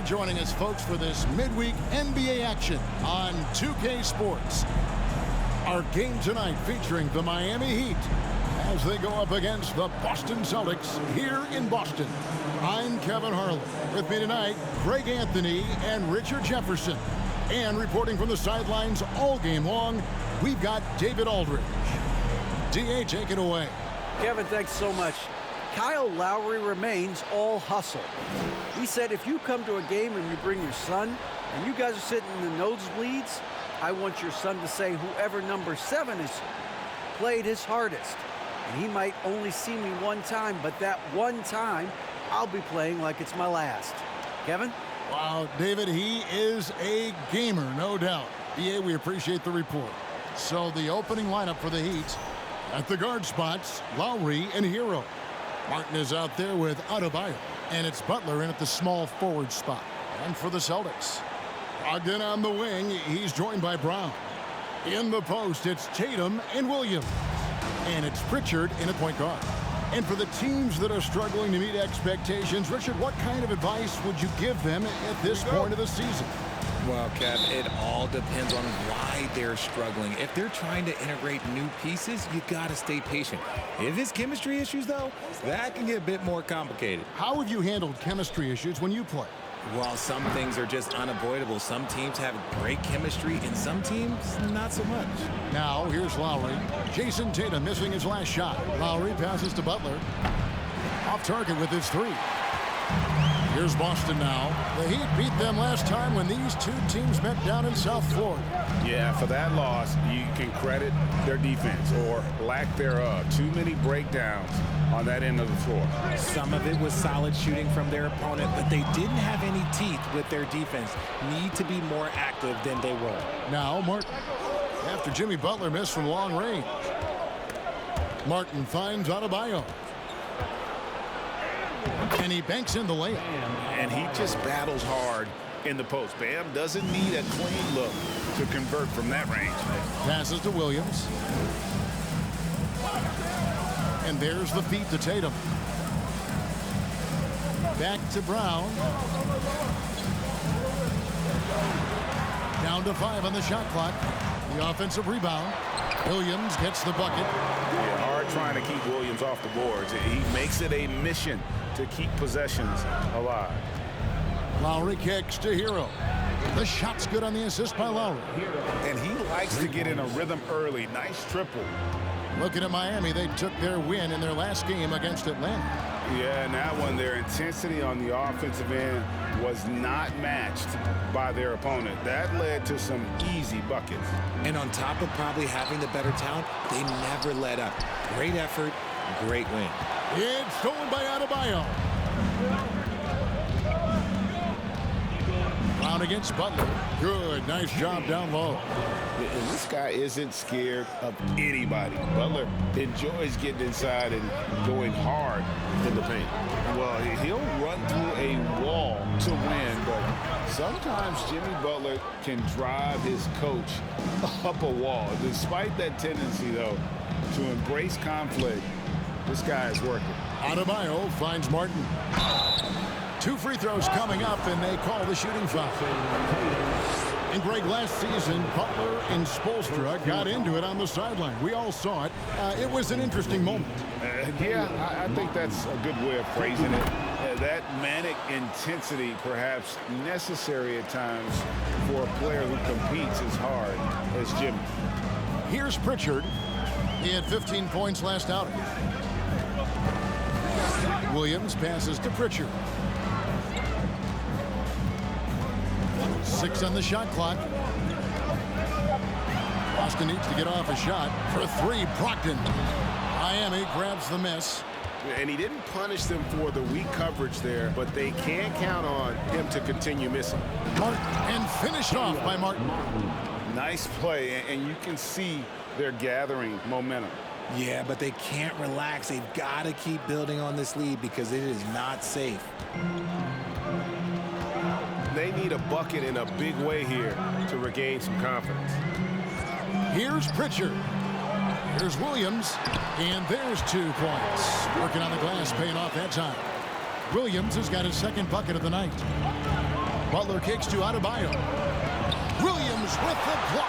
joining us, folks, for this midweek NBA action on 2K Sports. Our game tonight featuring the Miami Heat as they go up against the Boston Celtics here in Boston. I'm Kevin Harlan. With me tonight, Greg Anthony and Richard Jefferson. And reporting from the sidelines all game long, we've got David Aldridge. D.A., take it away. Kevin, thanks so much. Kyle Lowry remains all hustle. He said if you come to a game and you bring your son and you guys are sitting in the nosebleeds, I want your son to say whoever number 7 is played his hardest. And he might only see me one time, but that one time, I'll be playing like it's my last. Kevin? Wow, David, he is a gamer, no doubt. D.A., we appreciate the report. So the opening lineup for the Heat, at the guard spots, Lowry and Hero. Martin is out there with Adebayo, and it's Butler in at the small forward spot. And for the Celtics, Brogdon on the wing, he's joined by Brown. In the post, it's Tatum and Williams. And it's Pritchard in at point guard. And for the teams that are struggling to meet expectations, Richard, what kind of advice would you give them at this point of the season? Well, Kev, it all depends on why they're struggling. If they're trying to integrate new pieces, you got to stay patient. If it's chemistry issues, though, that can get a bit more complicated. How have you handled chemistry issues when you play? Well, some things are just unavoidable. Some teams have great chemistry, and some teams, not so much. Now, here's Lowry. Jason Tatum missing his last shot. Lowry passes to Butler. Off target with his 3. Here's Boston now. The Heat beat them last time when these two teams met down in South Florida. Yeah, for that loss, you can credit their defense or lack thereof. Too many breakdowns on that end of the floor. Some of it was solid shooting from their opponent, but they didn't have any teeth with their defense. Need to be more active than they were. Now Martin, after Jimmy Butler missed from long range. Martin finds Adebayo. And he banks in the layup. And he just battles hard in the post. Bam doesn't need a clean look to convert from that range. Passes to Williams. And there's the feed to Tatum. Back to Brown. Down to 5 on the shot clock. The offensive rebound. Williams gets the bucket. Yeah, hard trying to keep Williams off the boards. He makes it a mission to keep possessions alive. Lowry kicks to Hero. The shot's good on the assist by Lowry. And he likes to get in a rhythm early. Nice triple. Looking at Miami, they took their win in their last game against Atlanta. Yeah, and that one, their intensity on the offensive end was not matched by their opponent. That led to some easy buckets. And on top of probably having the better talent, they never let up. Great effort, great win. It's stolen by Adebayo. Brown against Butler. Good, nice job down low. And this guy isn't scared of anybody. Butler enjoys getting inside and going hard in the paint. Well, he'll run through a wall to win, but sometimes Jimmy Butler can drive his coach up a wall. Despite that tendency, though, to embrace conflict, this guy is working. Adebayo finds Martin. 2 free throws coming up, and they call the shooting foul. And Greg, last season, Butler and Spoelstra got into it on the sideline. We all saw it. It was an interesting moment. Yeah, I think that's a good way of phrasing it. That manic intensity, perhaps necessary at times for a player who competes as hard as Jimmy. Here's Pritchard. He had 15 points last outing. Williams passes to Pritchard. 6 on the shot clock. Boston needs to get off a shot. For 3, Brogdon. Miami grabs the miss. And he didn't punish them for the weak coverage there, but they can't count on him to continue missing. Martin, and finished off by Martin. Nice play, and you can see they're gathering momentum. Yeah, but they can't relax. They've got to keep building on this lead because it is not safe. They need a bucket in a big way here to regain some confidence. Here's Pritchard. Here's Williams. And there's 2 points. Working on the glass, paying off that time. Williams has got his 2nd bucket of the night. Butler kicks to Adebayo. Williams with the block.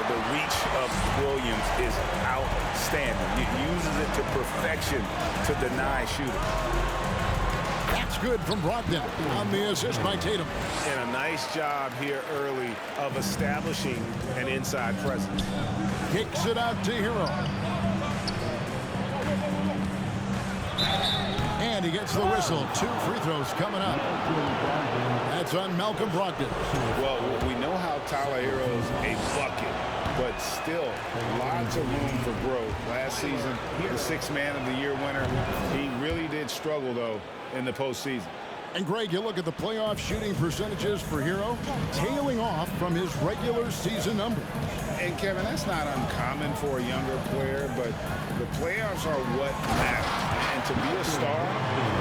The reach of Williams is outstanding. He uses it to perfection to deny shooters. That's good from Brogdon on the assist by Tatum. And a nice job here early of establishing an inside presence. Kicks it out to Hero. And he gets the whistle. 2 free throws coming up. That's on Malcolm Brogdon. Well, we know how Tyler Hero's a bucket, but still lots of room for growth. Last season, the 6th Man of the Year winner. He really did struggle, though, in the postseason. And, Greg, you look at the playoff shooting percentages for Hero, tailing off from his regular season numbers. And, Kevin, that's not uncommon for a younger player, but the playoffs are what matter. And to be a star,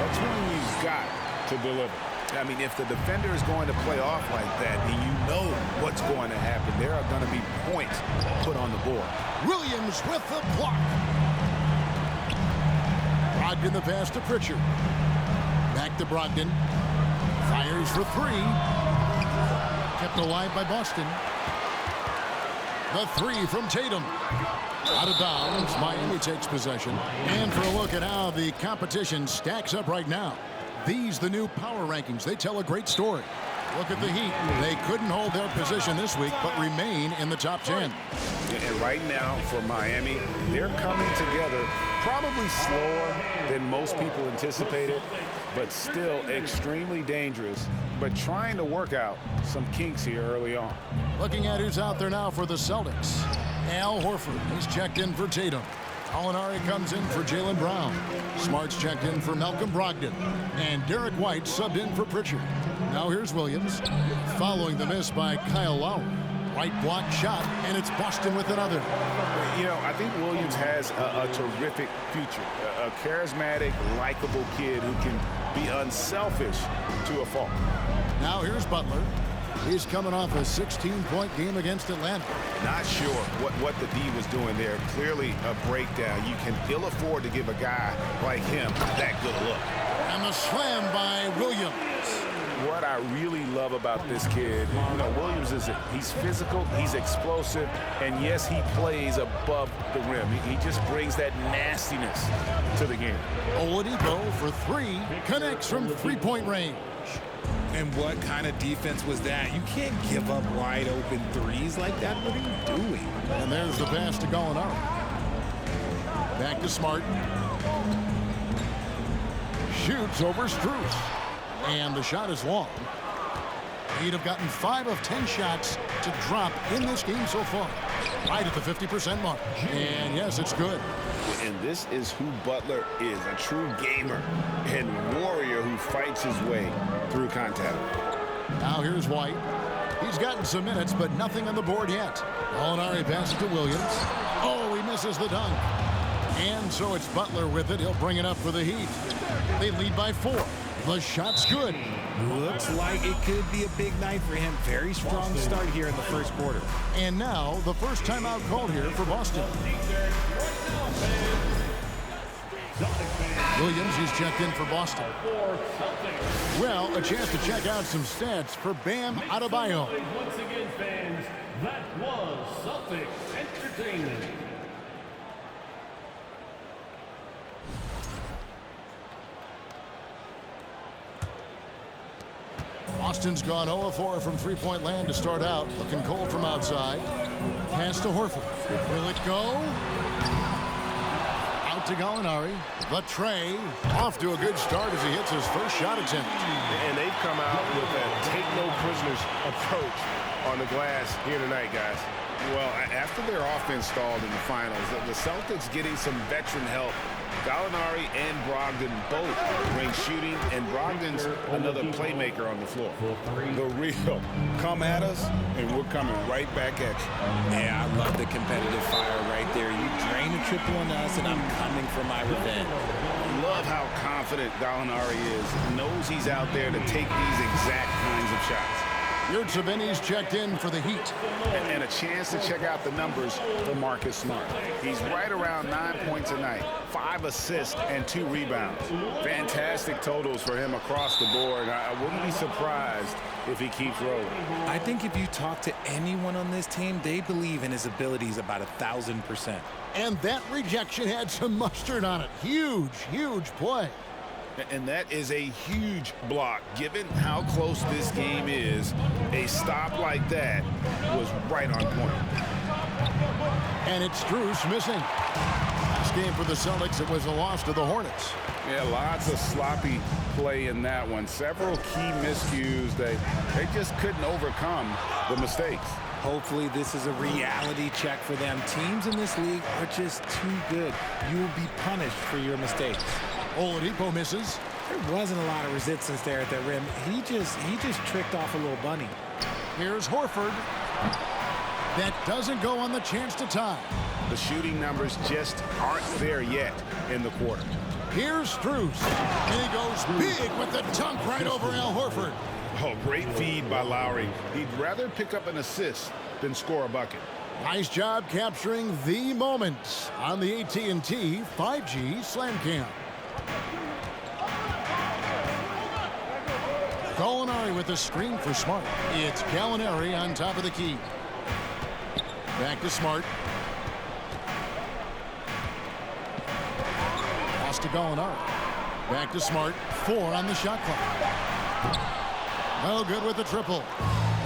that's when you've got to deliver. I mean, if the defender is going to play off like that, then you know what's going to happen. There are going to be points put on the board. Williams with the block. Brogdon the pass to Pritchard. Back to Brogdon. Fires for 3. Kept alive by Boston. The 3 from Tatum. Out of bounds. Miami takes possession. And for a look at how the competition stacks up right now. These, the new power rankings, they tell a great story. Look at the Heat. They couldn't hold their position this week, but remain in the top 10. And right now for Miami, they're coming together probably slower than most people anticipated, but still extremely dangerous, but trying to work out some kinks here early on. Looking at who's out there now for the Celtics. Al Horford, he's checked in for Tatum. Gallinari comes in for Jaylen Brown. Smart's checked in for Malcolm Brogdon. And Derek White subbed in for Pritchard. Now here's Williams. Following the miss by Kyle Lowry. White block shot, and it's Boston with another. You know, I think Williams has a terrific future. A charismatic, likable kid who can be unselfish to a fault. Now here's Butler. He's coming off a 16-point game against Atlanta. Not sure what the D was doing there. Clearly a breakdown. You can ill afford to give a guy like him that good a look. And the slam by Williams. What I really love about this kid, you know, Williams he's physical, he's explosive, and yes, he plays above the rim. He just brings that nastiness to the game. Oladipo for 3, connects from 3-point range. And what kind of defense was that? You can't give up wide open threes like that. What are you doing? And there's the pass to Gallinari. Back to Smart. Shoots over Strus. And the shot is long. He'd have gotten 5 of 10 shots to drop in this game so far. Right at the 50% mark. And yes, it's good. And this is who Butler is, a true gamer and warrior who fights his way through contact. Now here's White. He's gotten some minutes, but nothing on the board yet. Gallinari passes to Williams. Oh, he misses the dunk. And so it's Butler with it. He'll bring it up for the Heat. They lead by 4. The shot's good. Looks like it could be a big night for him. Very strong start here in the first quarter. And now the first timeout called here for Boston. Williams, he's checked in for Boston. Well, a chance to check out some stats for Bam Adebayo. Once again, fans, that was Celtics Entertainment. Boston's gone 0-4 from three-point land to start out. Looking cold from outside. Pass to Horford. Will it go? Out to Gallinari. The tray. Off to a good start as he hits his first shot attempt. And they've come out with a take-no-prisoners approach on the glass here tonight, guys. Well, after their offense stalled in the finals, the Celtics getting some veteran help. Gallinari and Brogdon both bring shooting, and Brogdon's another playmaker on the floor. The real come at us, and we're coming right back at you. Yeah, I love the competitive fire right there. You drain a triple on us, and I'm coming for my revenge. Love how confident Gallinari is. Knows he's out there to take these exact kinds of shots. Yurtseven's checked in for the Heat. And a chance to check out the numbers for Marcus Smart. He's right around 9 points a night, 5 assists, and 2 rebounds. Fantastic totals for him across the board. I wouldn't be surprised if he keeps rolling. I think if you talk to anyone on this team, they believe in his abilities about 1,000%. And that rejection had some mustard on it. Huge, huge play. And that is a huge block. Given how close this game is, a stop like that was right on point. And it's Strus missing. Last game for the Celtics, it was a loss to the Hornets. Yeah, lots of sloppy play in that one. Several key miscues. They just couldn't overcome the mistakes. Hopefully this is a reality check for them. Teams in this league are just too good. You will be punished for your mistakes. Oladipo misses. There wasn't a lot of resistance there at the rim. He just tricked off a little bunny. Here's Horford. That doesn't go on the chance to tie. The shooting numbers just aren't there yet in the quarter. Here's Strus. And he goes big with the dunk right over Al Horford. Oh, great feed by Lowry. He'd rather pick up an assist than score a bucket. Nice job capturing the moment on the AT&T 5G Slam Cam. Gallinari with the screen for Smart. It's Gallinari on top of the key. Back to Smart. Pass to Gallinari. Back to Smart. 4 on the shot clock. No good with the triple.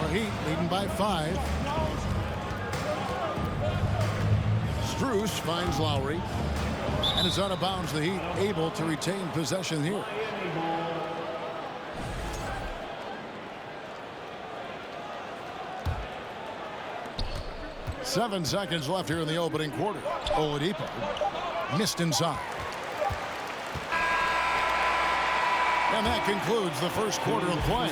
Our Heat leading by 5. Strus finds Lowry. And it's out of bounds. The Heat able to retain possession here. Seven seconds left here in the opening quarter. Oladipo missed inside. And that concludes the first quarter of play.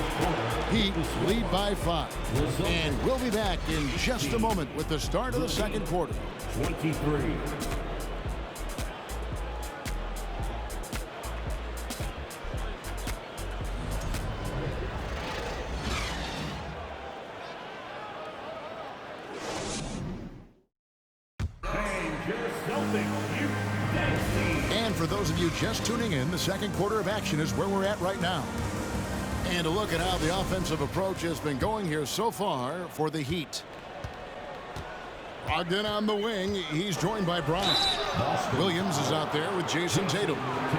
Heat lead by 5. And we'll be back in just a moment with the start of the second quarter. 23. And for those of you just tuning in, the second quarter of action is where we're at right now. And a look at how the offensive approach has been going here so far for the Heat. Logged in on the wing, he's joined by Bryant. Williams is out there with Jason Tatum.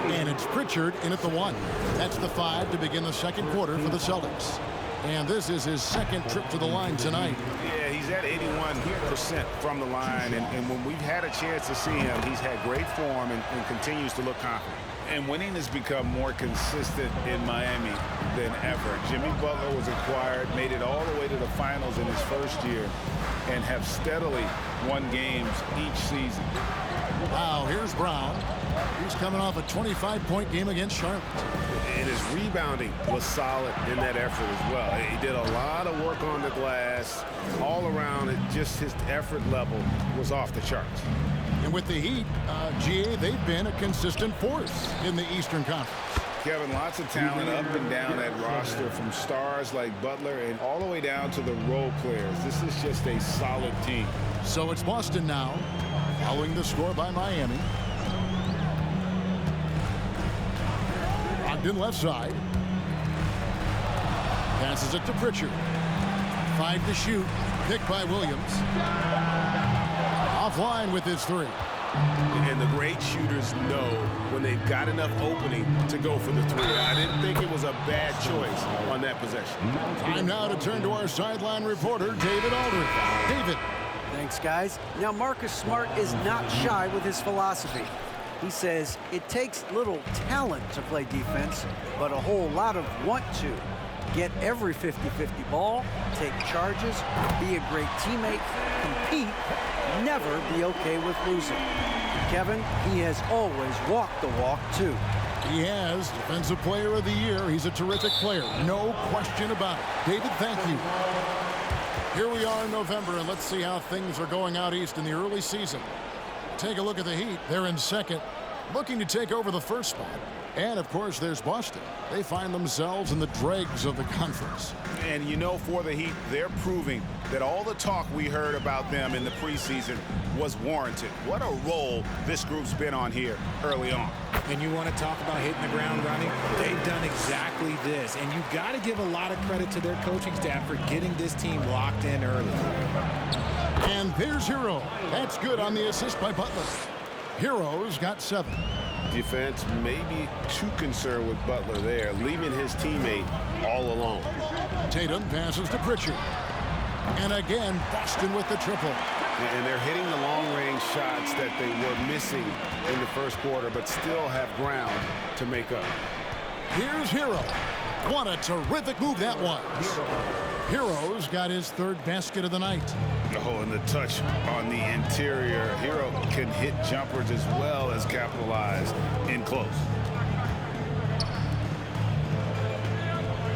And it's Pritchard in at the 1. That's the 5 to begin the second quarter for the Celtics. And this is his second trip to the line tonight. Yeah, he's at 81% from the line. And when we've had a chance to see him, he's had great form and continues to look confident. And winning has become more consistent in Miami than ever. Jimmy Butler was acquired, made it all the way to the finals in his first year, and have steadily won games each season. Wow, here's Brown. He's coming off a 25-point game against Charlotte. And his rebounding was solid in that effort as well. He did a lot of work on the glass. All around, just his effort level was off the charts. And with the Heat, GA, they've been a consistent force in the Eastern Conference. Kevin, lots of talent up and down that roster, from stars like Butler and all the way down to the role players. This is just a solid team. So it's Boston now, following the score by Miami. Ogden left side. Passes it to Pritchard. 5 to shoot. Picked by Williams. Offline with his 3. And the great shooters know when they've got enough opening to go for the 3. I didn't think it was a bad choice on that possession. Time now to turn to our sideline reporter, David Aldridge. David. Thanks, guys. Now, Marcus Smart is not shy with his philosophy. He says it takes little talent to play defense, but a whole lot of want to. Get every 50-50 ball, take charges, be a great teammate, compete, never be okay with losing. Kevin, he has always walked the walk, too. He has Defensive Player of the Year. He's a terrific player. No question about it. David, thank you. Here we are in November, and let's see how things are going out east in the early season. Take a look at the Heat. They're in second, looking to take over the first spot. And, of course, there's Boston. They find themselves in the dregs of the conference. And, you know, for the Heat, they're proving that all the talk we heard about them in the preseason was warranted. What a role this group's been on here early on. And you want to talk about hitting the ground running? They've done exactly this. And you've got to give a lot of credit to their coaching staff for getting this team locked in early. And there's Hero. That's good on the assist by Butler. Hero's got 7. Defense may be too concerned with Butler there, leaving his teammate all alone. Tatum passes to Pritchard. And again, Boston with the triple. And they're hitting the long-range shots that they were missing in the first quarter, but still have ground to make up. Here's Hero. What a terrific move that was. Hero's got his 3rd basket of the night. Oh, and the touch on the interior. Hero can hit jumpers as well as capitalize in close.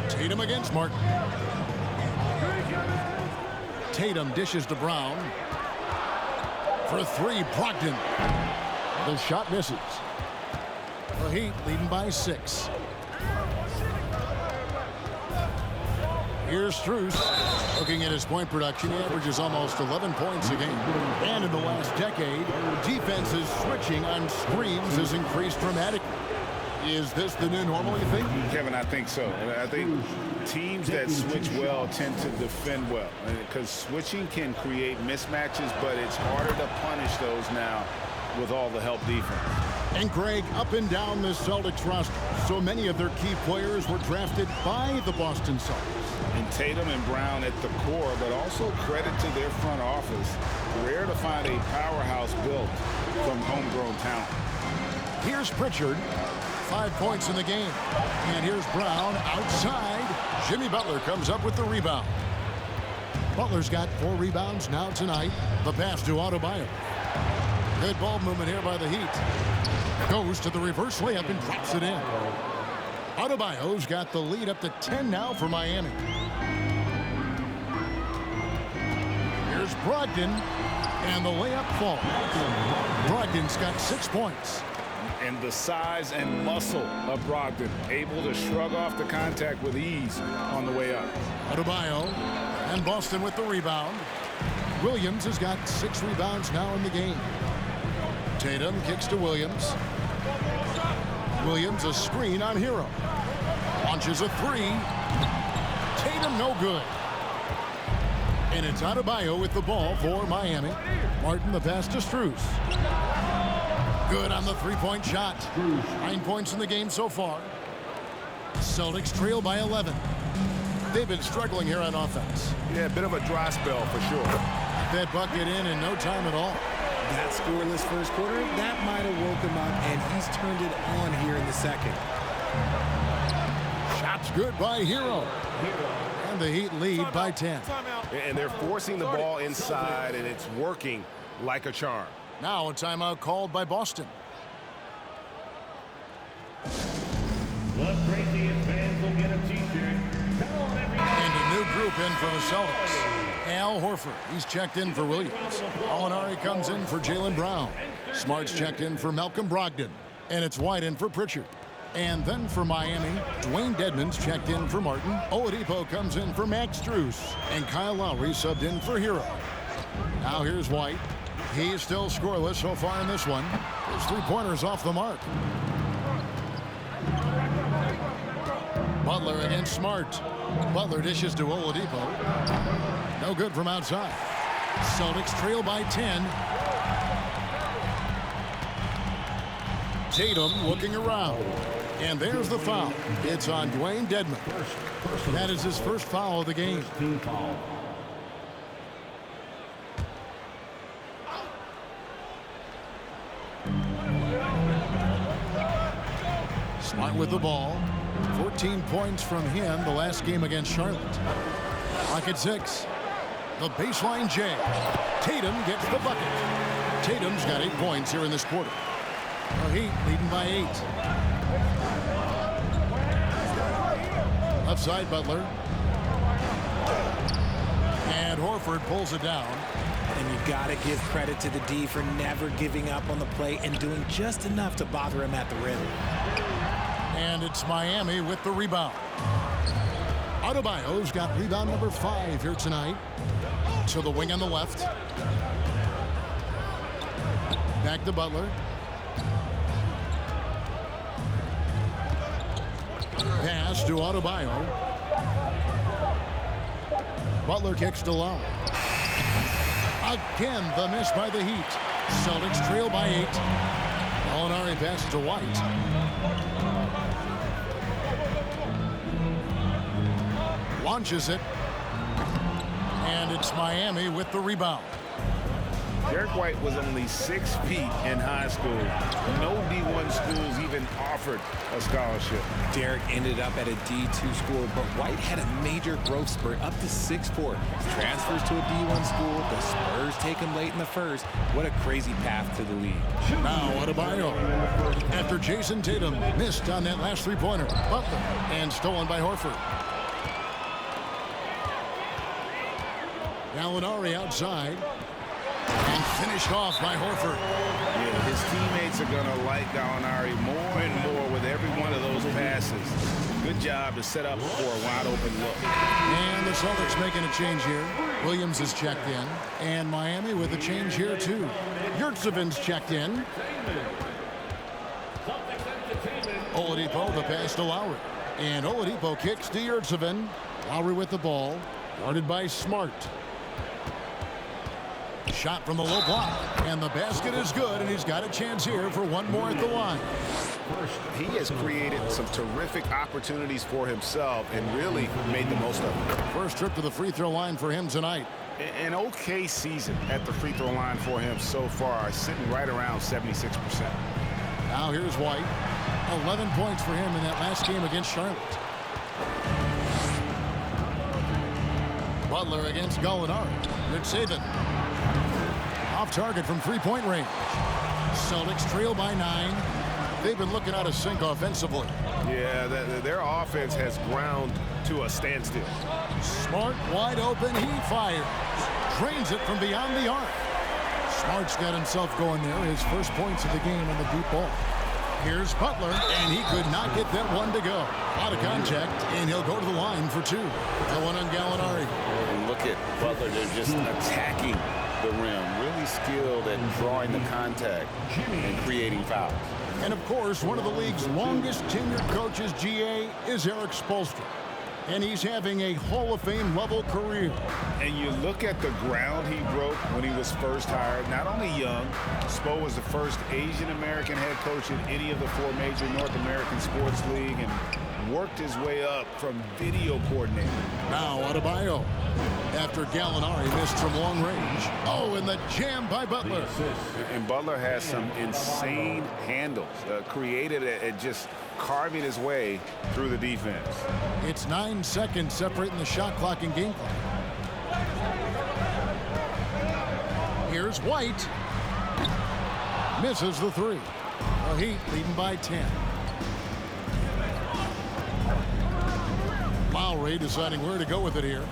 Tatum against Martin. Tatum dishes to Brown. For 3, Brogdon. The shot misses. The Heat leading by 6. Here's Strus. Looking at his point production, he averages almost 11 points a game. And in the last decade, defenses switching on screens has increased dramatically. Is this the new normal, you think? Kevin, I think so. I think teams that switch well tend to defend well. Because switching can create mismatches, but it's harder to punish those now with all the help defense. And Greg, up and down the Celtics roster, so many of their key players were drafted by the Boston Celtics. And Tatum and Brown at the core, but also credit to their front office. Rare to find a powerhouse built from homegrown talent. Here's Pritchard, 5 points in the game. And here's Brown outside. Jimmy Butler comes up with the rebound. Butler's got 4 rebounds now tonight. The pass to Adebayo. Good ball movement here by the Heat. Goes to the reverse layup and drops it in. Adebayo's got the lead up to 10 now for Miami. Here's Brogdon, and the layup falls. Brogdon's got 6 points. And the size and muscle of Brogdon, able to shrug off the contact with ease on the way up. Adebayo, and Boston with the rebound. Williams has got 6 rebounds now in the game. Tatum kicks to Williams. Williams a screen on Hero. Launches a 3. Tatum no good. And it's Adebayo with the ball for Miami. Martin the pass to Strus. Good on the 3-point shot. 9 points in the game so far. Celtics trail by 11. They've been struggling here on offense. Yeah, a bit of a dry spell for sure. That bucket in no time at all. That scoreless first quarter, that might have woke him up, and he's turned it on here in the second. Shots good by Hero. And the Heat lead by 10. And they're forcing the ball inside, and it's working like a charm. Now a timeout called by Boston. The craziest fans will get a t-shirt. Come on, everybody. And a new group in for the Celtics. Al Horford, he's checked in for Williams. Molinari comes in for Jaylen Brown. Smart's checked in for Malcolm Brogdon. And it's White in for Pritchard. And then for Miami, Dwayne Dedmon's checked in for Martin. Oladipo comes in for Max Strus. And Kyle Lowry subbed in for Hero. Now here's White. He's still scoreless so far in this one. His 3-pointers off the mark. Butler against Smart. Butler dishes to Oladipo. No good from outside. Celtics trail by 10. Tatum looking around. And there's the foul. It's on Dwayne Dedmon. That is his first foul of the game. Smart with the ball. 14 points from him the last game against Charlotte. Clock at 6. The baseline J. Tatum gets the bucket. Tatum's got 8 points here in this quarter. The Heat leading by 8. Left side Butler. And Horford pulls it down. And you got to give credit to the D for never giving up on the play and doing just enough to bother him at the rim. And it's Miami with the rebound. Adebayo's got rebound number 5 here tonight. To the wing on the left. Back to Butler. Pass to Adebayo. Butler kicks to Lowry. Again, the miss by the Heat. Celtics trail by 8. Gallinari passes to White. Launches it. And it's Miami with the rebound. Derek White was only 6 feet in high school. No D1 schools even offered a scholarship. Derek ended up at a D2 school, but White had a major growth spurt up to 6'4". Transfers to a D1 school. The Spurs take him late in the first. What a crazy path to the league. Now Adebayo. After Jason Tatum missed on that last three-pointer. Butler. And stolen by Horford. Gallinari outside. And finished off by Horford. Yeah, his teammates are going to like Gallinari more and more with every one of those passes. Good job to set up for a wide-open look. And the Celtics making a change here. Williams is checked in. And Miami with a change here, too. Yurtseven's checked in. Oladipo, the pass to Lowry. And Oladipo kicks to Yurtseven. Lowry with the ball. Guarded by Smart. Shot from the low block. And the basket is good, and he's got a chance here for one more at the line. He has created some terrific opportunities for himself and really made the most of it. First trip to the free throw line for him tonight. An okay season at the free throw line for him so far, sitting right around 76%. Now here's White. 11 points for him in that last game against Charlotte. Butler against Gallinari. Yurtseven. Off target from three-point range. Celtics trail by 9. They've been looking out of sync offensively. Yeah, their offense has ground to a standstill. Smart wide open. He fires. Drains it from beyond the arc. Smart's got himself going there. His first points of the game on the deep ball. Here's Butler, and he could not get that one to go. Out of contact, and he'll go to the line for 2. The one on Gallinari. And look at Butler. They're just attacking the rim. Really skilled at drawing the contact and creating fouls. And, of course, one of the league's longest tenured coaches, GA, is Eric Spoelstra. And he's having a Hall of Fame level career. And you look at the ground he broke when he was first hired. Not only young, Spo was the first Asian American head coach in any of the 4 major North American sports league and worked his way up from video coordinator. Now Adebayo. After Gallinari missed from long range. Oh, and the jam by Butler. And Butler has some insane handles, created at just carving his way through the defense. It's 9 seconds separating the shot clock and game clock. Here's White. Misses the 3. The Heat leading by 10. Lowry deciding where to go with it here.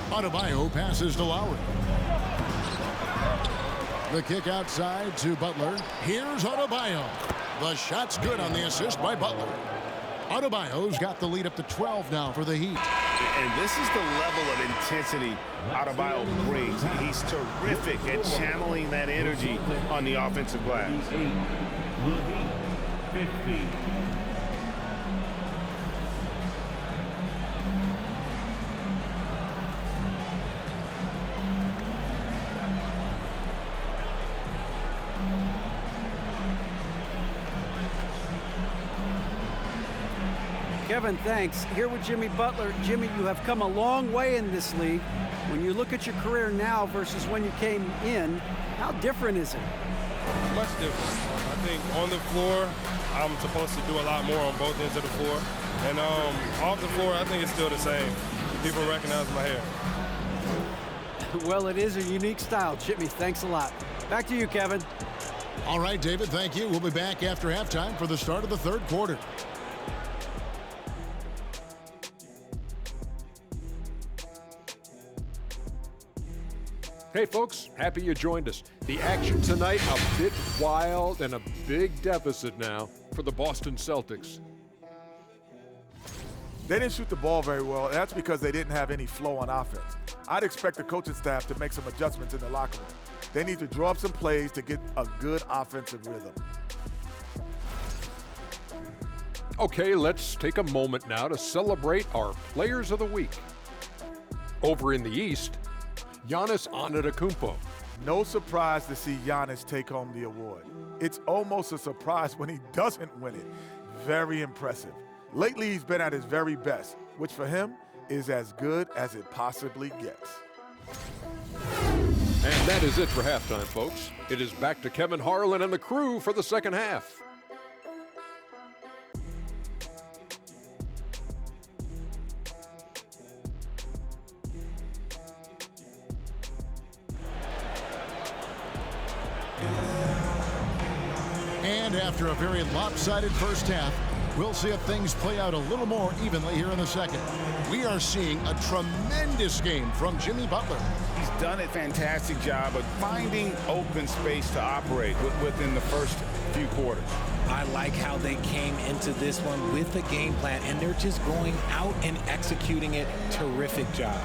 Adebayo passes to Lowry. The kick outside to Butler. Here's Adebayo. The shot's good on the assist by Butler. Adebayo's got the lead up to 12 now for the Heat. And this is the level of intensity Adebayo brings. He's terrific at channeling that energy on the offensive glass. 50. Kevin, thanks. Here with Jimmy Butler. Jimmy, you have come a long way in this league. When you look at your career now versus when you came in, how different is it? Much different. I think on the floor, I'm supposed to do a lot more on both ends of the floor. And off the floor, I think it's still the same. People recognize my hair. Well, it is a unique style, Jimmy. Thanks a lot. Back to you, Kevin. All right, David, thank you. We'll be back after halftime for the start of the third quarter. Hey folks, happy you joined us. The action tonight a bit wild and a big deficit now. for the Boston Celtics. They didn't shoot the ball very well. That's because they didn't have any flow on offense. I'd expect the coaching staff to make some adjustments in the locker room. They need to draw up some plays to get a good offensive rhythm. Okay, let's take a moment now to celebrate our Players of the Week. Over in the East, Giannis Antetokounmpo. No surprise to see Giannis take home the award. It's almost a surprise when he doesn't win it. Very impressive. Lately, he's been at his very best, which for him is as good as it possibly gets. And that is it for halftime, folks. It is back to Kevin Harlan and the crew for the second half. And after a very lopsided first half, we'll see if things play out a little more evenly here in the second. We are seeing a tremendous game from Jimmy Butler. He's done a fantastic job of finding open space to operate within the first few quarters. I like how they came into this one with a game plan, and they're just going out and executing it. Terrific job.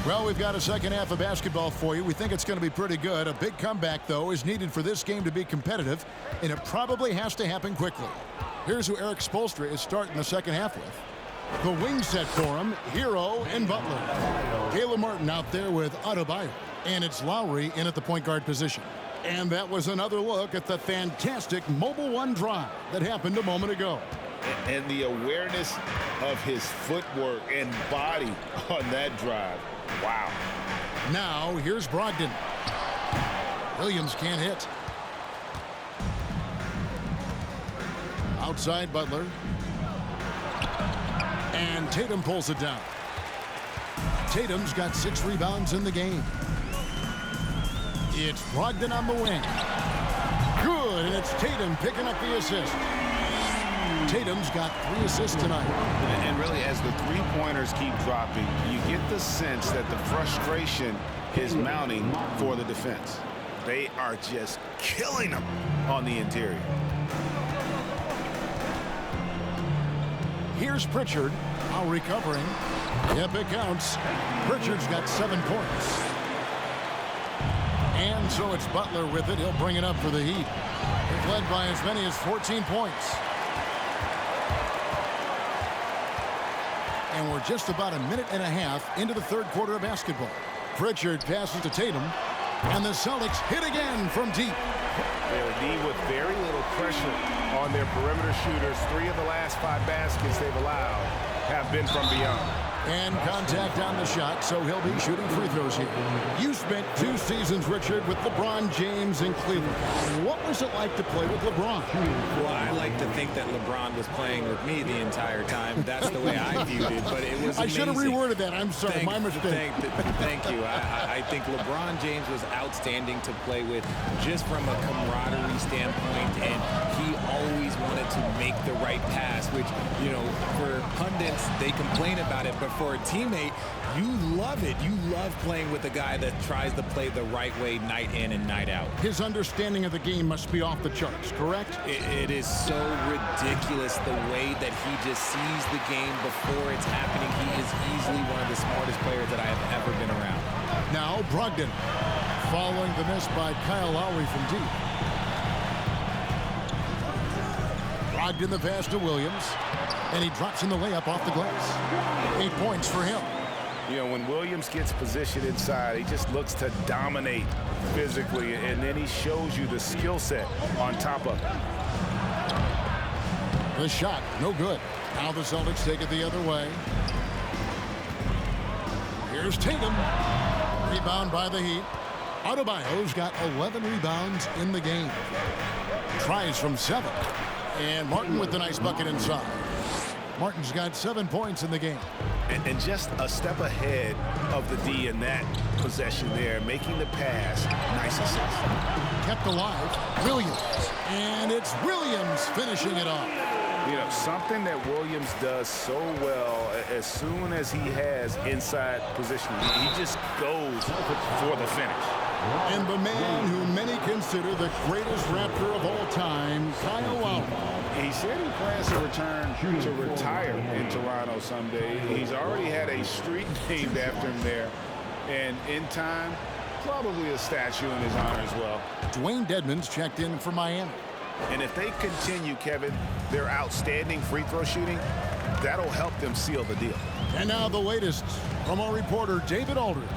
Well, we've got a second half of basketball for you. We think it's going to be pretty good. A big comeback, though, is needed for this game to be competitive, and it probably has to happen quickly. Here's who Eric Spoelstra is starting the second half with. The wing set for him, Hero and Butler. Caleb Martin out there with Adebayo, and it's Lowry in at the point guard position. And that was another look at the fantastic Mobile One drive that happened a moment ago. And the awareness of his footwork and body on that drive. Wow. Now, here's Brogdon. Williams can't hit. Outside Butler. And Tatum pulls it down. Tatum's got 6 rebounds in the game. It's Brogdon on the wing. Good, and it's Tatum picking up the assist. Tatum's got 3 assists tonight. And really, as the three-pointers keep dropping, you get the sense that the frustration is mounting for the defense. They are just killing them on the interior. Here's Pritchard, now recovering. Yep, it counts. Pritchard's got 7 points. And so it's Butler with it. He'll bring it up for the Heat. They've led by as many as 14 points. And we're just about a minute and a half into the third quarter of basketball. Pritchard passes to Tatum, and the Celtics hit again from deep. They're deep with very little pressure on their perimeter shooters. 3 of the last 5 baskets they've allowed have been from beyond. And contact on the shot, so he'll be shooting free throws here. You spent 2 seasons, Richard, with LeBron James in Cleveland. What was it like to play with LeBron? Well, I like to think that LeBron was playing with me the entire time. That's the way I viewed it, but it was amazing. I should have reworded that. I'm sorry, my mistake. Thank you. I think LeBron James was outstanding to play with just from a camaraderie standpoint, and he always wanted to make the right pass, which, you know, for pundits, they complain about it, but for a teammate, you love it. You love playing with a guy that tries to play the right way night in and night out. His understanding of the game must be off the charts, correct? It is so ridiculous the way that he just sees the game before it's happening. He is easily one of the smartest players that I have ever been around. Now Brogdon, following the miss by Kyle Lowry from deep. Brogdon the pass to Williams, and he drops in the layup off the glass. 8 points for him. You know, when Williams gets positioned inside, he just looks to dominate physically, and then he shows you the skill set on top of it. The shot, no good. Now the Celtics take it the other way. Here's Tatum. Rebound by the Heat. Adebayo's got 11 rebounds in the game. Tries from 7. And Martin with the nice bucket inside. Martin's got 7 points in the game. And just a step ahead of the D in that possession there, making the pass. Nice assist. Kept alive, Williams. And it's Williams finishing it off. You know, something that Williams does so well, as soon as he has inside position, he just goes for the finish. And the man who many consider the greatest Raptor of all time, Kyle Lowry. He said he plans to return to retire in Toronto someday. He's already had a street named after him there. And in time, probably a statue in his honor as well. Dwayne Dedmon's checked in for Miami. And if they continue, Kevin, their outstanding free throw shooting, that'll help them seal the deal. And now the latest from our reporter, David Aldridge.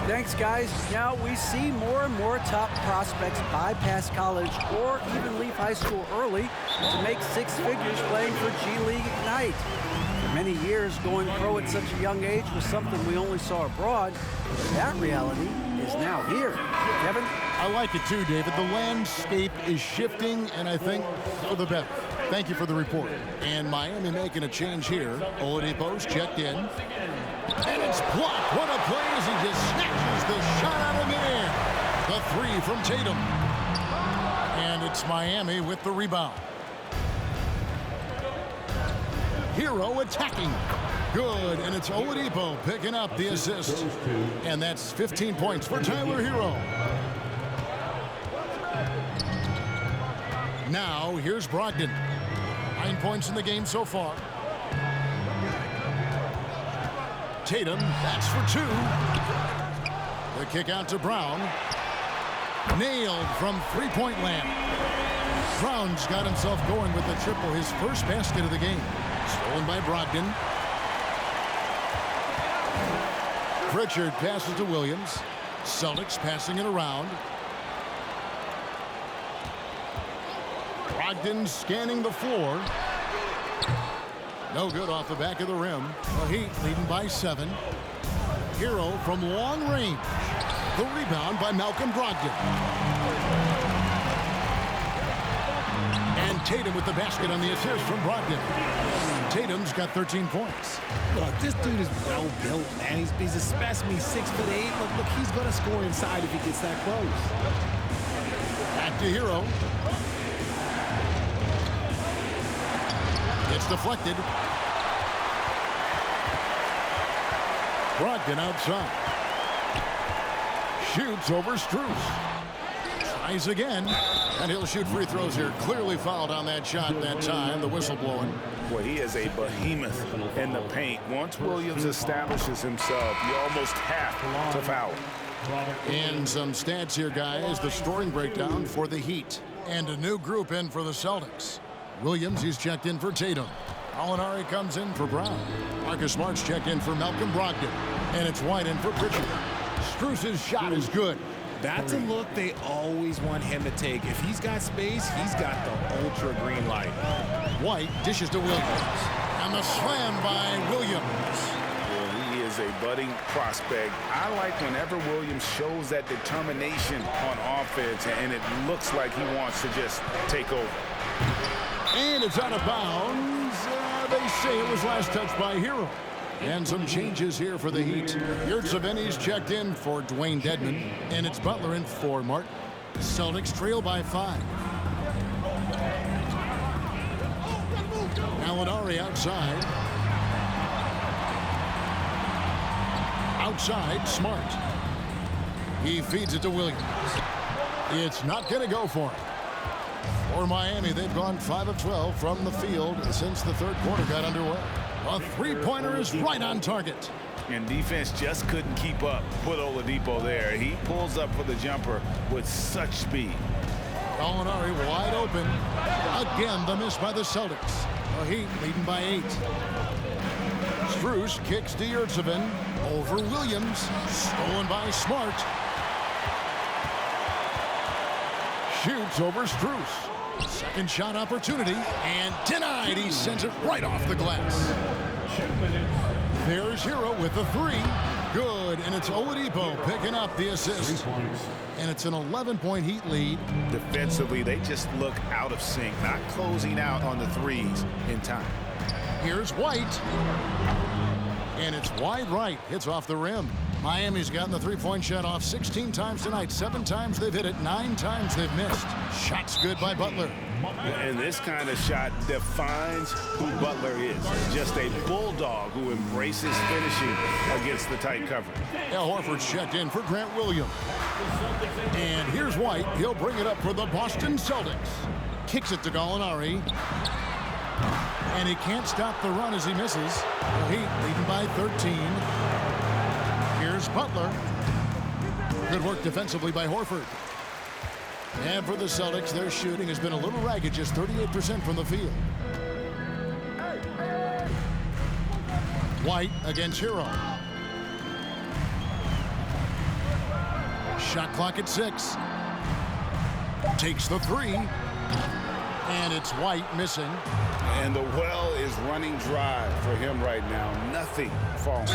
Thanks, guys. Now we see more and more top prospects bypass college or even leave high school early to make six figures playing for G League Ignite. For many years, going pro at such a young age was something we only saw abroad. That reality is now here. Kevin? I like it too, David. The landscape is shifting, and I think for the better. Thank you for the report. And Miami making a change here. Oladipo's checked in. And it's blocked. What a play as he just snatches the shot out of midair. The three from Tatum. And it's Miami with the rebound. Hero attacking. Good, and it's Oladipo picking up the assist. And that's 15 points for Tyler Hero. Now, here's Brogdon. 9 points in the game so far. Tatum, that's for two. The kick out to Brown. Nailed from three-point land. Brown's got himself going with the triple, his first basket of the game. Stolen by Brogdon. Pritchard passes to Williams. Celtics passing it around. Brogdon scanning the floor. No good off the back of the rim. The Heat leading by 7. Hero from long range. The rebound by Malcolm Brogdon. And Tatum with the basket on the assist from Brogdon. Tatum's got 13 points. Look, this dude is well built, man. He's a specimen. He's 6'8". Look, he's gonna score inside if he gets that close. Back to Hero. It's deflected. Brogdon outside. Shoots over Strus. Tries again. And he'll shoot free throws here. Clearly fouled on that shot that time. The whistle blowing. Boy, he is a behemoth in the paint. Once Williams establishes himself, you almost have to foul. And some stats here, guys. The scoring breakdown for the Heat. And a new group in for the Celtics. Williams, he's checked in for Tatum. Alinari comes in for Brown. Marcus Smart's checked in for Malcolm Brogdon. And it's White in for Pritchard. Strus's shot is good. That's a look they always want him to take. If he's got space, he's got the ultra green light. White dishes to Williams. And the slam by Williams. Well, he is a budding prospect. I like whenever Williams shows that determination on offense, and it looks like he wants to just take over. And it's out of bounds. They say it was last touched by Hero. And some changes here for the Heat. Yurtseven's checked in for Dwayne Dedmon. And it's Butler in for Martin. Celtics trail by 5. Alinari outside. Outside, Smart. He feeds it to Williams. It's not going to go for him. For Miami, they've gone 5 of 12 from the field since the third quarter got underway. A three-pointer is right on target. And defense just couldn't keep up with Oladipo there. He pulls up for the jumper with such speed. Alinari wide open. Again, the miss by the Celtics. The Heat leading by 8. Strus kicks to Yurtseven. Over Williams. Stolen by Smart. Shoots over Strus. Second shot opportunity. And denied. He sends it right off the glass. There's Hero with the 3. Good. And it's Oladipo picking up the assist. And it's an 11-point Heat lead. Defensively, they just look out of sync, not closing out on the threes in time. Here's White. And it's wide right. Hits off the rim. Miami's gotten the three-point shot off 16 times tonight. 7 times they've hit it, 9 times they've missed. Shot's good by Butler. And this kind of shot defines who Butler is. Just a bulldog who embraces finishing against the tight cover. Al Horford's checked in for Grant Williams. And here's White. He'll bring it up for the Boston Celtics. Kicks it to Gallinari. And he can't stop the run as he misses. The Heat leading by 13. Here's Butler. Good work defensively by Horford. And for the Celtics, their shooting has been a little ragged, just 38% from the field. White against Hero. Shot clock at 6. Takes the 3. And it's White missing. And the well is running dry for him right now. Nothing falling.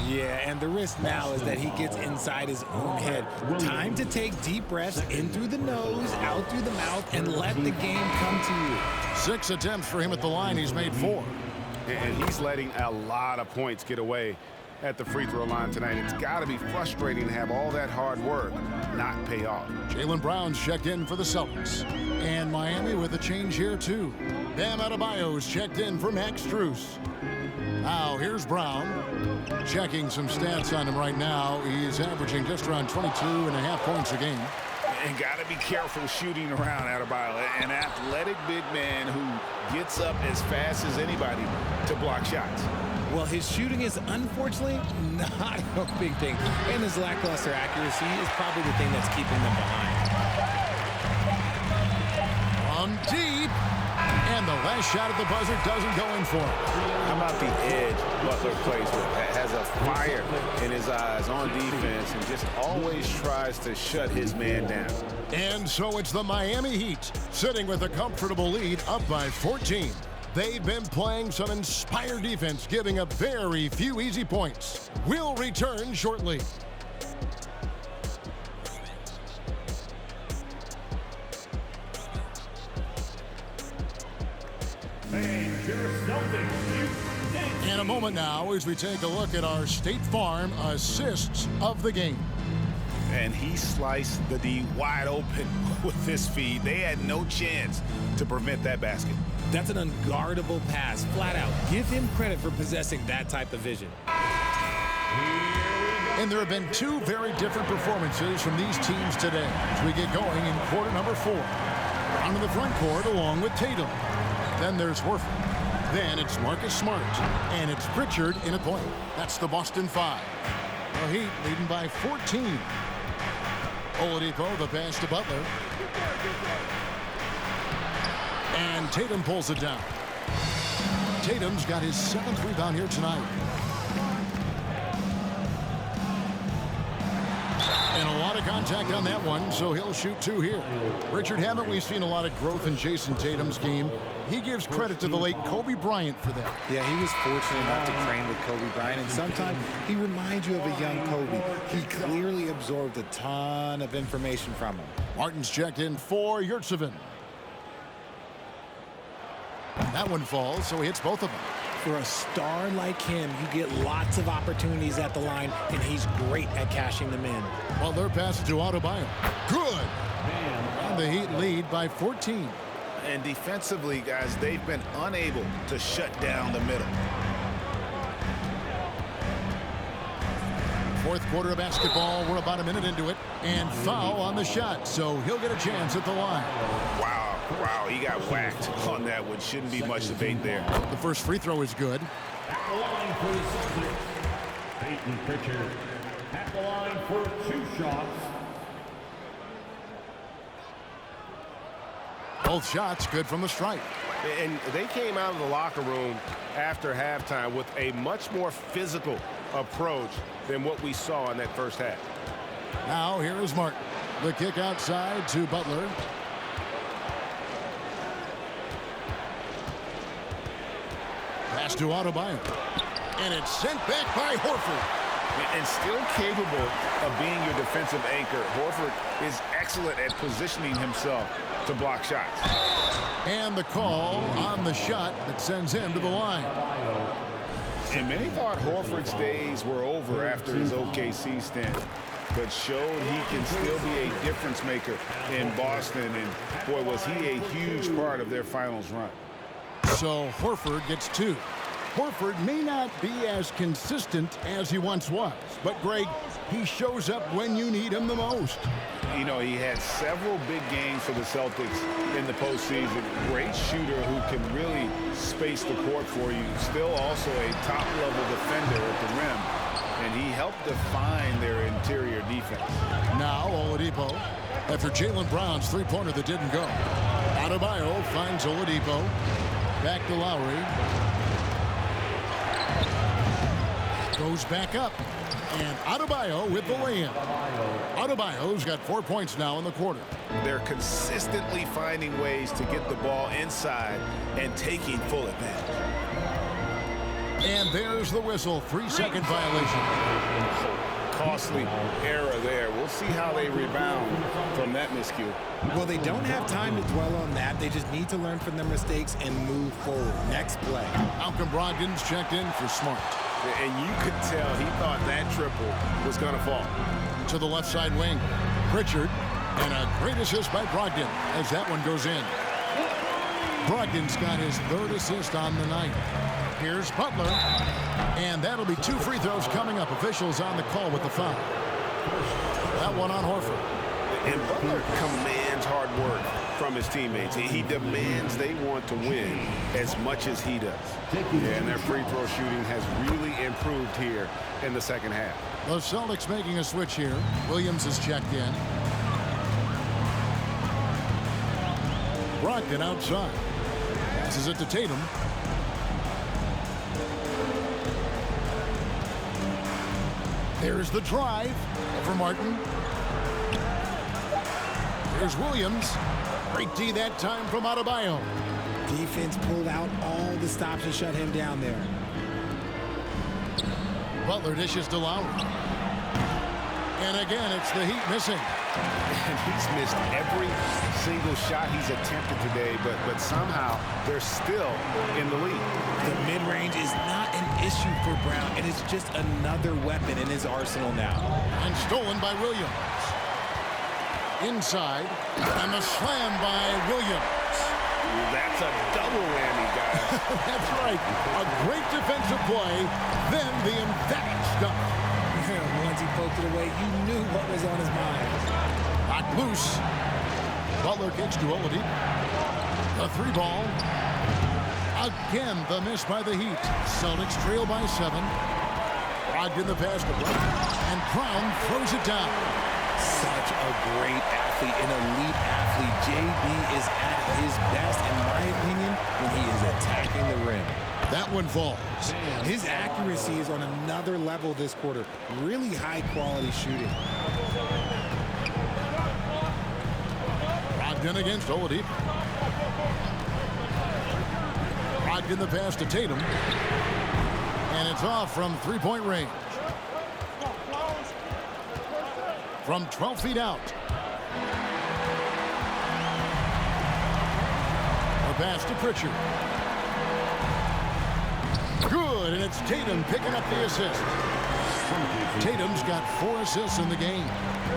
Yeah, and the risk now is that he gets inside his own head. Time to take deep breaths in through the nose, out through the mouth, and let the game come to you. 6 attempts for him at the line. He's made 4. And he's letting a lot of points get away at the free throw line tonight. It's got to be frustrating to have all that hard work not pay off. Jaylen Brown's checked in for the Celtics. And Miami with a change here, too. Bam Adebayo's checked in for Max Strus. Now, here's Brown. Checking some stats on him right now. He's averaging just around 22.5 points a game. And got to be careful shooting around Adebayo. An athletic big man who gets up as fast as anybody to block shots. Well, his shooting is unfortunately not a big thing. And his lackluster accuracy is probably the thing that's keeping them behind. On deep. And the last shot at the buzzer doesn't go in for it. How about the edge Butler plays with? Has a fire in his eyes on defense and just always tries to shut his man down. And so it's the Miami Heat sitting with a comfortable lead up by 14. They've been playing some inspired defense, giving up very few easy points. We'll return shortly. In a moment now as we take a look at our State Farm assists of the game. And he sliced the D wide open with his feed. They had no chance to prevent that basket. That's an unguardable pass, flat out. Give him credit for possessing that type of vision. And there have been 2 very different performances from these teams today as we get going in quarter number 4. On the front court along with Tatum. Then there's Horford. Then it's Marcus Smart. And it's Pritchard in a point. That's the Boston 5. The Heat leading by 14. Oladipo, the pass to Butler. And Tatum pulls it down. Tatum's got his 7th rebound here tonight. And a lot of contact on that one, so he'll shoot 2 here. Richard, haven't we seen a lot of growth in Jason Tatum's game? He gives credit to the late Kobe Bryant for that. Yeah, he was fortunate enough to train with Kobe Bryant, and sometimes he reminds you of a young Kobe. He clearly absorbed a ton of information from him. Martin's checked in for Yurtseven. That one falls, so he hits both of them. For a star like him, you get lots of opportunities at the line, and he's great at cashing them in. Well, their pass to Adebayo. Good. And the Heat lead by 14. And defensively, guys, they've been unable to shut down the middle. 4th quarter of basketball. We're about a minute into it. And foul on the shot, so he'll get a chance at the line. Wow, he got whacked on that one. Shouldn't be much debate there. The first free throw is good. At the line for the Celtics, Peyton Pritchard. At the line for 2 shots. Both shots good from the stripe. And they came out of the locker room after halftime with a much more physical approach than what we saw in that first half. Now here is Martin. The kick outside to Butler. Pass to Adebayo. And it's sent back by Horford. And still capable of being your defensive anchor, Horford is excellent at positioning himself to block shots. And the call on the shot that sends him to the line. And many thought Horford's days were over after his OKC stint, but showed he can still be a difference maker in Boston. And boy, was he a huge part of their finals run. So Horford gets 2. Horford may not be as consistent as he once was, but Greg, he shows up when you need him the most. You know, he had several big games for the Celtics in the postseason. Great shooter who can really space the court for you. Still also a top-level defender at the rim, and he helped define their interior defense. Now Oladipo, after Jaylen Brown's three-pointer that didn't go. Adebayo finds Oladipo. Back to Lowry. Goes back up. And Adebayo with the lay-in. Adebayo's got 4 points now in the quarter. They're consistently finding ways to get the ball inside and taking full advantage. And there's the whistle. 3-second violation. Costly error there. We'll see how they rebound from that miscue. Well, they don't have time to dwell on that. They just need to learn from their mistakes and move forward. Next play. Malcolm Brogdon's checked in for Smart. And you could tell he thought that triple was going to fall. To the left side wing. Pritchard. And a great assist by Brogdon as that one goes in. Brogdon's got his 3rd assist on the night. Here's Butler. And that'll be 2 free throws coming up. Officials on the call with the foul. That one on Horford. And Butler commands hard work from his teammates. He demands they want to win as much as he does. Yeah, and their free throw shooting has really improved here in the second half. The Celtics making a switch here. Williams is checked in. Brogdon outside. Passes it to Tatum. There's the drive for Martin. Here's Williams. Great D that time from Adebayo. Defense pulled out all the stops to shut him down there. Butler dishes to Lowry. And again, it's the Heat missing. And he's missed every single shot he's attempted today, but somehow they're still in the lead. The mid-range is not an issue for Brown, and it's just another weapon in his arsenal now. And stolen by Williams. Inside, and the slam by Williams. That's a double whammy, guys. That's right. A great defensive play, then the emphatic stuff. Once he poked it away, you knew what was on his mind. Knocked loose. Butler kicks to Oladipo. The 3-ball. Again, the miss by the Heat. Celtics trail by 7. Brogdon the pass to Brown. And Brown throws it down. Such a great athlete, an elite athlete. JB is at his best, in my opinion, when he is attacking the rim. That one falls. His accuracy is on another level this quarter. Really high-quality shooting. Brogdon against Oladipo. Brogdon the pass to Tatum. And it's off from 3-point range. From 12 feet out. A pass to Pritchard. Good, and it's Tatum picking up the assist. Tatum's got 4 assists in the game.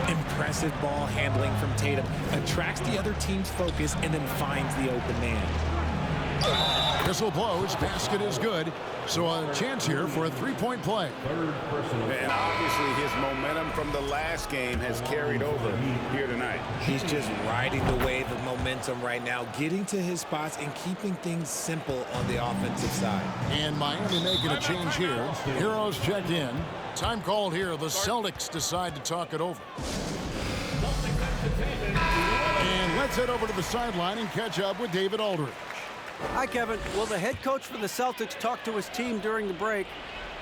Impressive ball handling from Tatum. Attracts the other team's focus and then finds the open man. Whistle blows, basket is good. So a chance here for a 3-point play. And obviously his momentum from the last game has carried over here tonight. He's just riding the wave of momentum right now, getting to his spots and keeping things simple on the offensive side. And Miami making a change here. Heroes checked in. Time called here. The Celtics decide to talk it over. And let's head over to the sideline and catch up with David Aldridge. Hi, Kevin. Well, the head coach for the Celtics talked to his team during the break.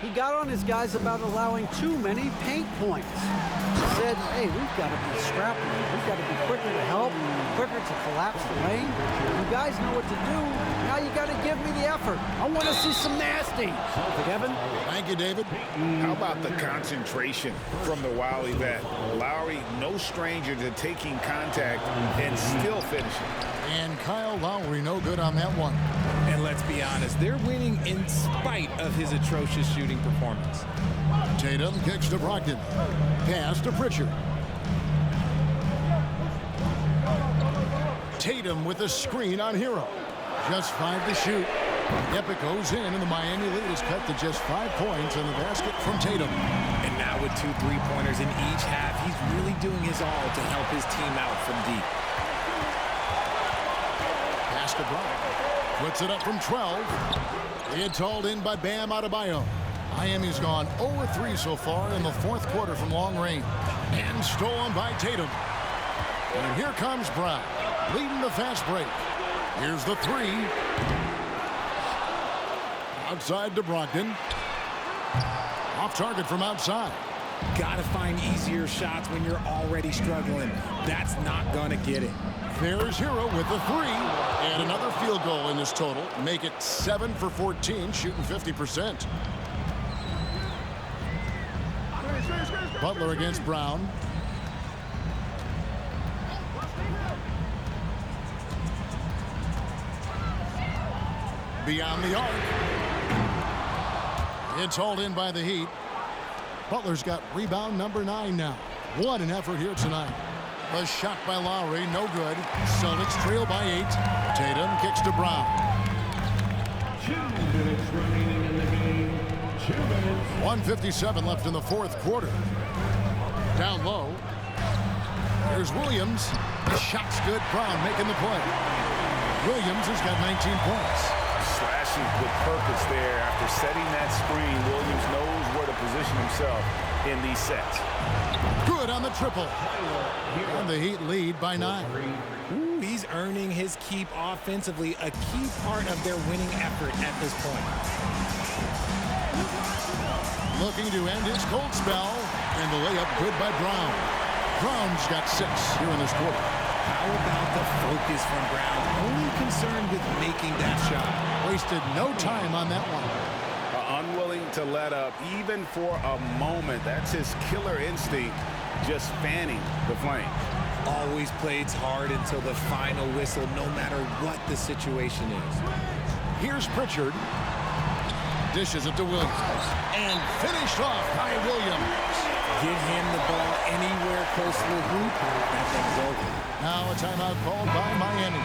He got on his guys about allowing too many paint points. He said, hey, we've got to be scrappy. We've got to be quicker to help, quicker to collapse the lane. You guys know what to do. Now you got to give me the effort. I want to see some nasty. Kevin? Thank you, David. How about the concentration from the Wily vet? Lowry, no stranger to taking contact and still finishing. And Kyle Lowry no good on that one. And let's be honest, they're winning in spite of his atrocious shooting performance. Tatum kicks to Brogdon. Pass to Pritchard. Tatum with a screen on Hero. Just 5 to shoot. Epic goes in, and the Miami lead is cut to just 5 points on the basket from Tatum. And now with 2 3-pointers in each half, he's really doing his all to help his team out from deep. Pass to Brown. Puts it up from 12. It's hauled in by Bam Adebayo. Miami's gone 0-3 so far in the fourth quarter from long range. And stolen by Tatum. And here comes Brown, leading the fast break. Here's the 3. Outside to Brogdon. Off target from outside. Got to find easier shots when you're already struggling. That's not going to get it. There's Hero with the 3. And another field goal in this total. Make it 7 for 14, shooting 50%. Butler against Brown. Beyond the arc. It's hauled in by the Heat. Butler's got rebound number 9 now. What an effort here tonight. A shot by Lowry, no good. Celtics trail by 8. Tatum kicks to Brown. 2 minutes remaining in the game. 2 minutes. 1:57 left in the fourth quarter. Down low. There's Williams. The shot's good. Brown making the play. Williams has got 19 points. Slashing with purpose there. After setting that screen, Williams knows where to position himself in these sets. Good on the triple. And the Heat lead by 9. Ooh, he's earning his keep offensively, a key part of their winning effort at this point. Looking to end his cold spell. And the layup good by Brown. Brown's got 6 here in this quarter. How about the focus from Brown? Only concerned with making that shot. Wasted no time on that one. Unwilling to let up even for a moment. That's his killer instinct, just fanning the flame. Always plays hard until the final whistle, no matter what the situation is. Here's Pritchard. Dishes it to Williams. And finished off by Williams. Get him the ball anywhere close to the hoop, that thing's over. Now a timeout called by Miami.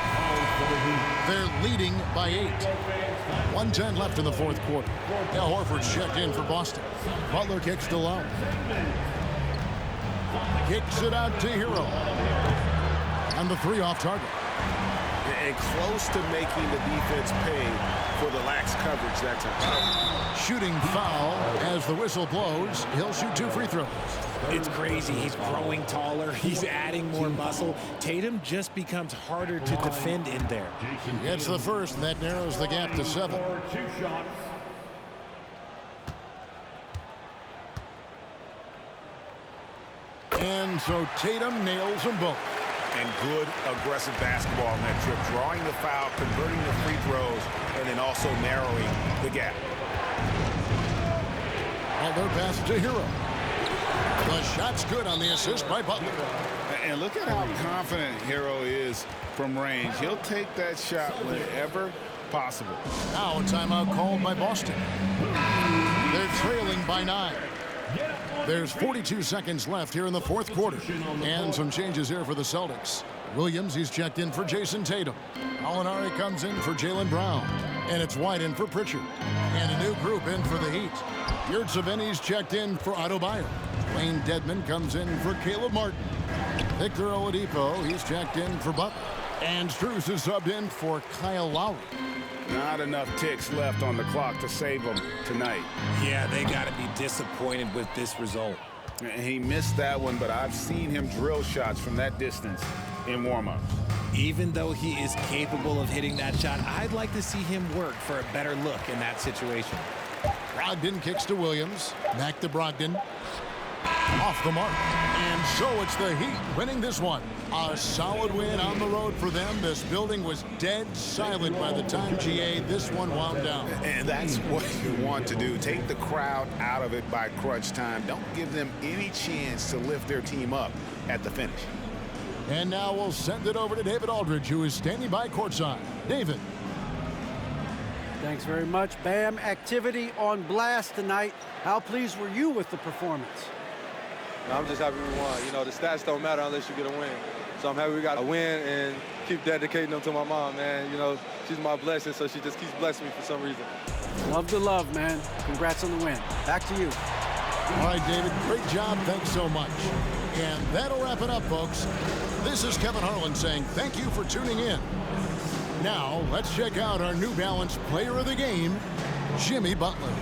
They're leading by 8. 1:10 left in the fourth quarter. Al Horford's checked in for Boston. Butler kicks to Lowe. Kicks it out to Hero. And the 3 off target. And close to making the defense pay for the lax coverage that time. Shooting foul as the whistle blows. He'll shoot 2 free throws. It's crazy. He's growing taller. He's adding more muscle. Tatum just becomes harder to defend in there. Gets the first, and that narrows the gap to 7. 2 shots. And so Tatum nails them both. And good aggressive basketball on that trip. Drawing the foul, converting the free throws, and then also narrowing the gap. Butler passes to Hero. The shot's good on the assist by Butler. And look at how confident Hero is from range. He'll take that shot whenever possible. Now a timeout called by Boston. They're trailing by 9. There's 42 seconds left here in the fourth quarter. And some changes here for the Celtics. Williams, he's checked in for Jason Tatum. Alinari comes in for Jaylen Brown. And it's White in for Pritchard. And a new group in for the Heat. Yurtseven's checked in for Adebayo. Wayne Dedmon comes in for Caleb Martin. Victor Oladipo, he's checked in for Butler. And Strus is subbed in for Kyle Lowry. Not enough ticks left on the clock to save them tonight. Yeah, they got to be disappointed with this result. He missed that one, but I've seen him drill shots from that distance in warm-ups. Even though he is capable of hitting that shot, I'd like to see him work for a better look in that situation. Brogdon kicks to Williams. Back to Brogdon. Off the mark. And so it's the Heat winning this one. A solid win on the road for them. This building was dead silent by the time, GA, this one wound down. And that's what you want to do. Take the crowd out of it by crunch time. Don't give them any chance to lift their team up at the finish. And now we'll send it over to David Aldridge, who is standing by courtside. David. Thanks very much, Bam. Activity on blast tonight. How pleased were you with the performance? I'm just happy we won. You know, the stats don't matter unless you get a win. So I'm happy we got a win and keep dedicating them to my mom, man. You know, she's my blessing, so she just keeps blessing me for some reason. Love the love, man. Congrats on the win. Back to you. All right, David, great job. Thanks so much. And that'll wrap it up, folks. This is Kevin Harlan saying thank you for tuning in. Now, let's check out our New Balance Player of the Game, Jimmy Butler.